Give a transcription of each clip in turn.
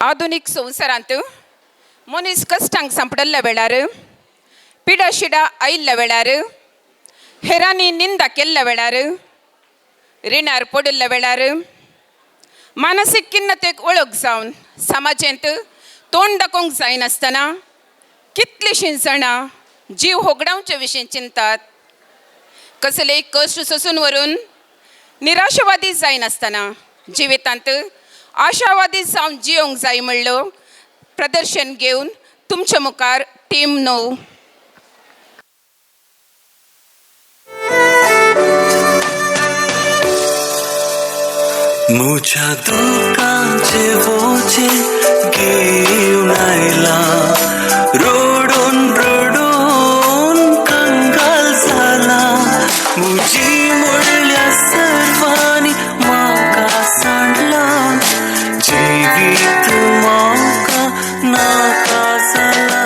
आधुनिक संवसारांत मनीस कश्टांक सांपडल्या वेळार, पिडा शिडा आयिल्ल्या वेळार, हेरांनी निंदा केल्ल्या वेळार, रिणार पडिल्ल्या वेळार, मानसीक खिन्नतेक वळख जावन समाजांत तोंड दाखोवंक जायनासतना कितलींशीं जाणां जीव होगडावचे विशीं चिंतात. कसलेय कश्ट सोसून व्हरून निराशवादी जायनासतना जिवितांत आशावादी जावन जियोंक जाय म्हणलो प्रदर्शन घेवन तुमच्या मुखार टीम 9. मुझ्या दुःखाचे बोजे घेऊन आयला, रडून रडून कंगाल झाला. मुजी म्हणल्या सर्वांनी म्हाका सांडला, जिवीत म्हाका नाका जाला.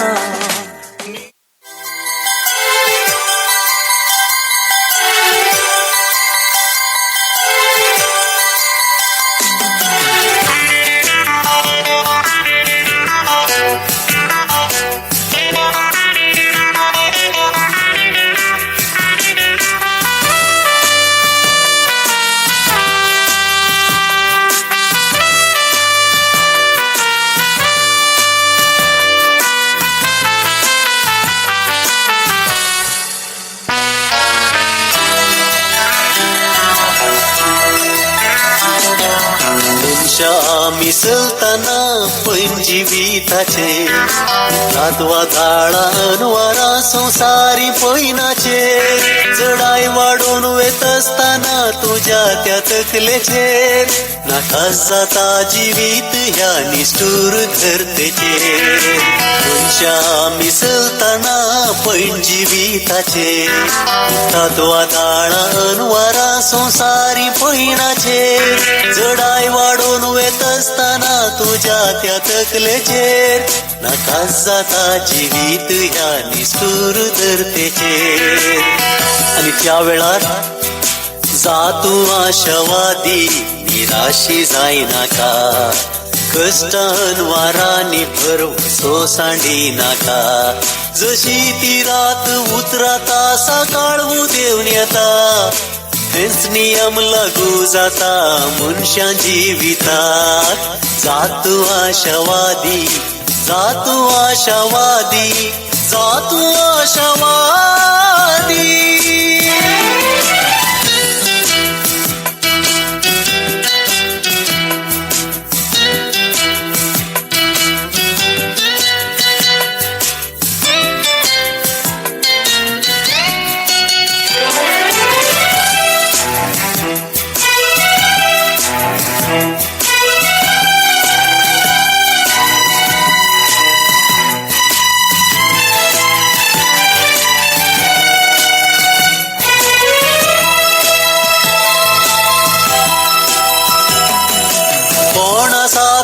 मिसळताना पण जिविताचे नातवा झाडान वारा संसारी पैनाचे, चढाई वाढून वेत असताना तुझ्या त्या तकलेचेर नाकास जाता जीवित ह्या निष्ठुर धरतेचे. मनशा मिसळताना पण जिविताचे नातवा झाडान वारा संसारी पैनाचे, चढाई वाढून वेत असताना तुझ्या त्या तकलेचेर नाकास जाता जीवित ह्या निष्ठुर धरतेचेर. आणि त्या वेळार जातू आशावादी निराशी जायनाका, कष्टान वारांनी भरवसो सांडी नाका. जशी ती रात उतराता सकाळ उदेवन येता, तेच नियम लागू जाता मनशा जिविताक. जातू आशावादी, जातू आशावादी, जातू आशावादी.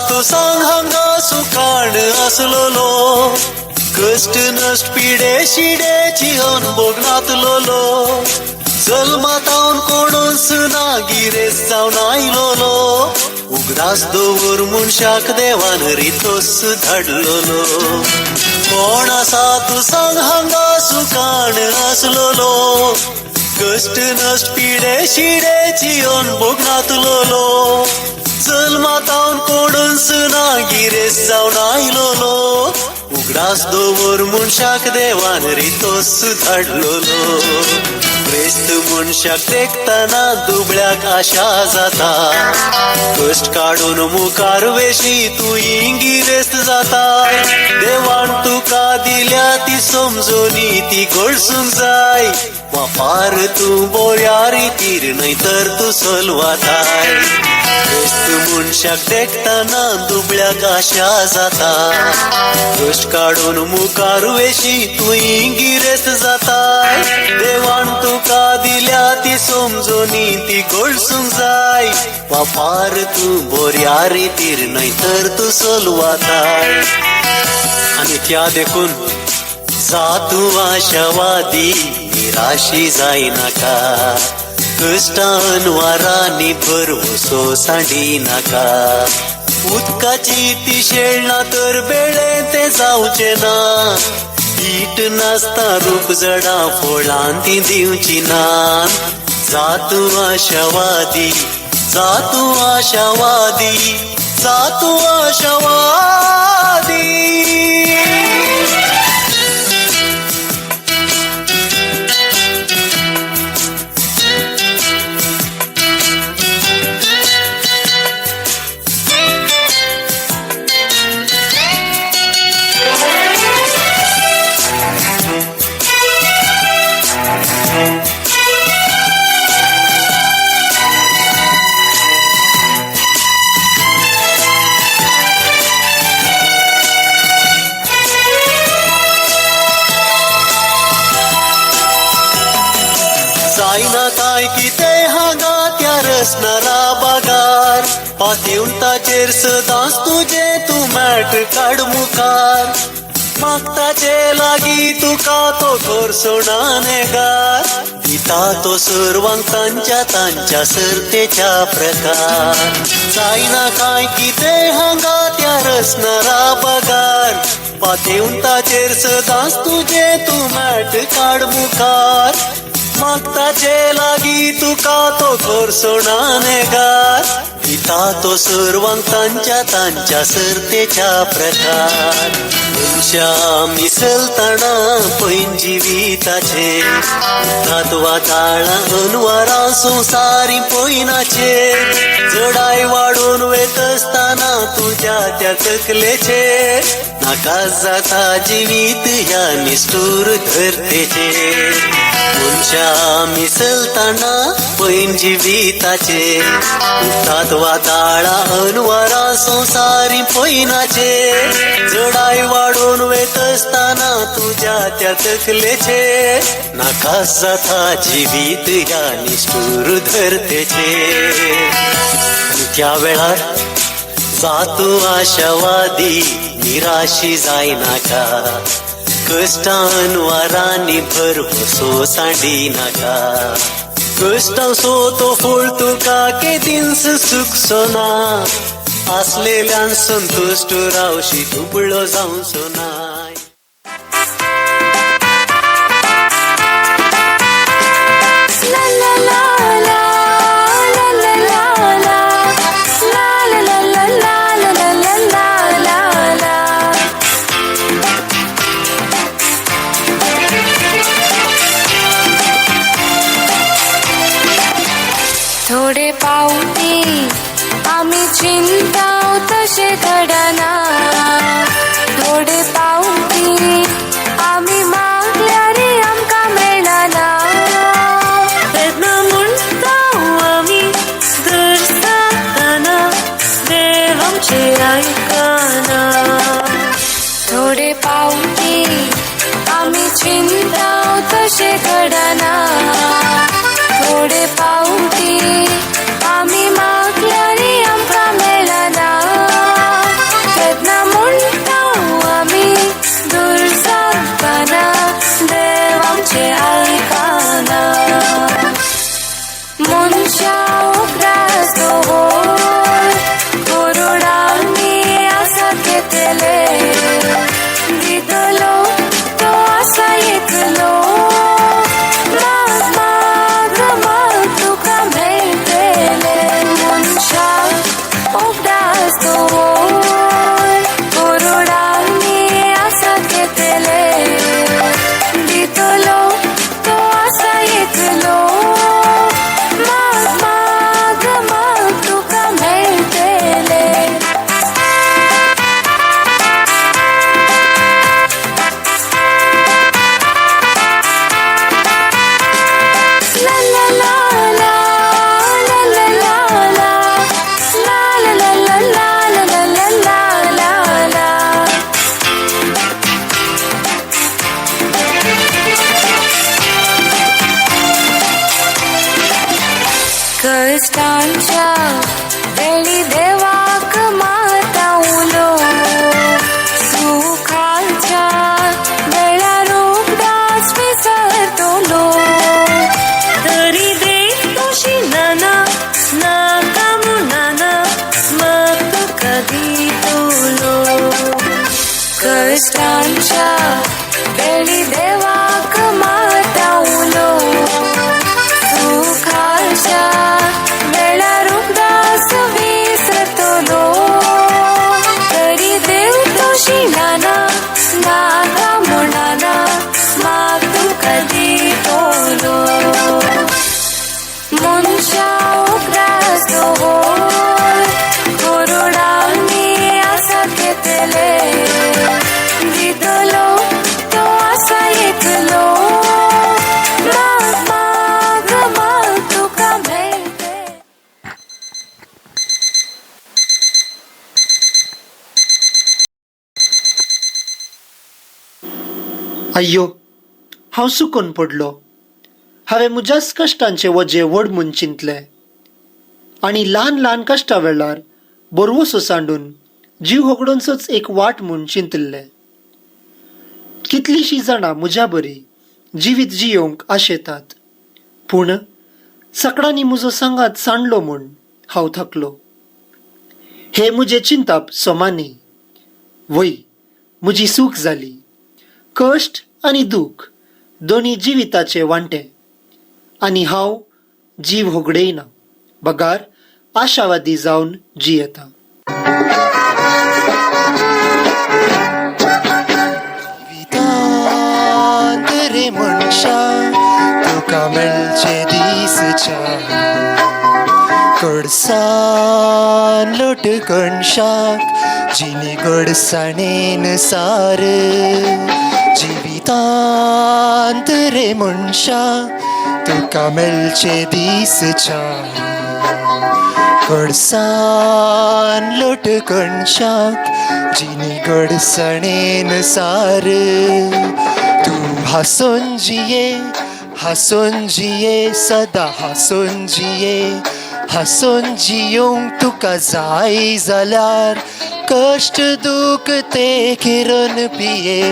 तू सांग हांगा सुखाण असलोलो, कष्ट नष्ट पिडे शिडेची अनुभोग नातलोलो. जल्मातावन कोणूच ना गिरेस जावन आयलोलो, उगडास दवर मनशाक देवान रितोस धाडलोलो. कोण आसा तू सांग हांगा सुखाण असलोलो, कष्ट नष्ट पिडे शिडेची अनुभोग नातलोलो. जल्मातावन कोणूच ना गिरेस जावन आयलोलो, उगडास दवर मनशाक देवान रितोस धाडलोलो. क्रिस्त मनशाक देखताना दुबळ्याक आशा जाता, कष्ट काडून मुखार वेशी तू गिरेस्त जाता. देवान तुका दिल्या ती समजोनी ती घडसूंक जाय, वापार तू बऱ्या रितीर नैतर तू सलवाताय. क्रिस्त मनशाक देखताना दुबळ्याक आशा जाता, कष्ट काडून मुखार वेशी तू गिरेस्त जाताय. देवान तुका दिल्या ती समजोनी ती घडसूंक जाय, वापार तू बऱ्या रितीर नैतर तू सलवाताय. आणि त्या देखून जातू आशावादी निराशी जायनाका, कष्टान वारांनी भरवसो सांडी नाका. उदकाची ती शेळणा तर बेळे ते जावचे ना हीट नासता रूप जडा फळां ती दिवची ना जातू आशावादी जातू आशावादी जातू आशावादी जायना काय किते हांगा त्या रसनारा बागार पातिवंताचेर सदांच तुजे तूं मॅट काड मुखार मागताचे लागी तुका तो करसोना नेगार दिता तो सर्वांक तांच्या सर्तेच्या प्रकार जायना काय किते हांगा त्या रसनारा बागार पातिवंताचेर सदांच तुजे तूं मॅट काड मुखार मागताचे लागी तुका तो करसोना नेगार दिता तो सर्वांक तांच्या सर्तेच्या प्रकार मनशा मिसलतना पैन जिविताचे तत्वा ताळा अनवरा संसारी पैनाचे जडाय वाडून वेत असताना तुझ्या त्या तकलेचे नाकाच जाता जिवीत ह्या निष्ठुर धरतेचे मनशा मिसलताना पैन जिविताचे तत्वा ताळा अनवरा संसारी पैनाचे जडाय वाडून वेत असताना तुझ्या त्या तकलेचे नाकास जाता जिवीत ह्या निष्ठुर धरतेचे त्या वेळार जातू आशावादी निराशी जायनाका कष्टान वारांनी भरवसो सांडी नाका कष्टां सो तो फळ तुका केदींच सुखसो ना आसलेल्यान संतुष्ट रावशी दुबळो जावचो नाय थोडे पावटी आम्ही चिंताव तशे घडना थोडे पावटी आम्ही मागल्यारे आमकां मेळना तेन्ना म्हणटाव आमी दर्शतना देव आमचे आयकना थोडे पावटी आम्ही चिंताव तशे घडना थोडे पावटी आम्ही मागल्यारे आमकां मेळना तेन्ना म्हणटाव आमी दूर जातना देव आमचे आयकना मनशा उपरास दोवोर कोरोडांनी आसा घेतले दितलो तो आसा येतलो la la la कधी तुलो कष्टांच्या वेळी देवाक मातावलो सुखाच्या वेळार उदास विसरतलो तरी देव तो शिलाना नाका म्हणाना माग तू कधी तोलो मनशा उग्रास होय कोरोनानी आसा घेतले दितलो तो आसा येतलो माग माग माग तुका मेळटे अय्यो हांव चुकून पडलो. हांवें म्हज्याच कश्टांचे वजे व्हड म्हूण चिंतले आनी ल्हान ल्हान कश्टा वेळार बरवस ओसांडून जीव होगडोवचोच एक वाट म्हूण चिंतले. कितलींशीं जाणां म्हज्या बरी जिवीत जियोंक आशेतात, पूण सकाळांनी म्हजो सांगात सांडलो म्हूण हांव थकलो. हे म्हजें चिंतप सोमानी. वय म्हजी सूख जाली. कश्ट आनी दूख दोनी जिविताचे वांटे आनी हांव जीव होगडयना, बगार आशावादी जावन जियेता. जिवितांत रे मनशा तुका मेळचे दीस चार कडसाण लोट कणशाक जिने गडसाणेन सार जिवितांत रे मनशा तुका मेळचे दीस चार कडसाण लोट कणशाक जिने गडसाणेन सार तूं हांसून जिये सदा हांसून जियोंक तुका जाय जाल्यार कश्ट दूख ते किरण पिये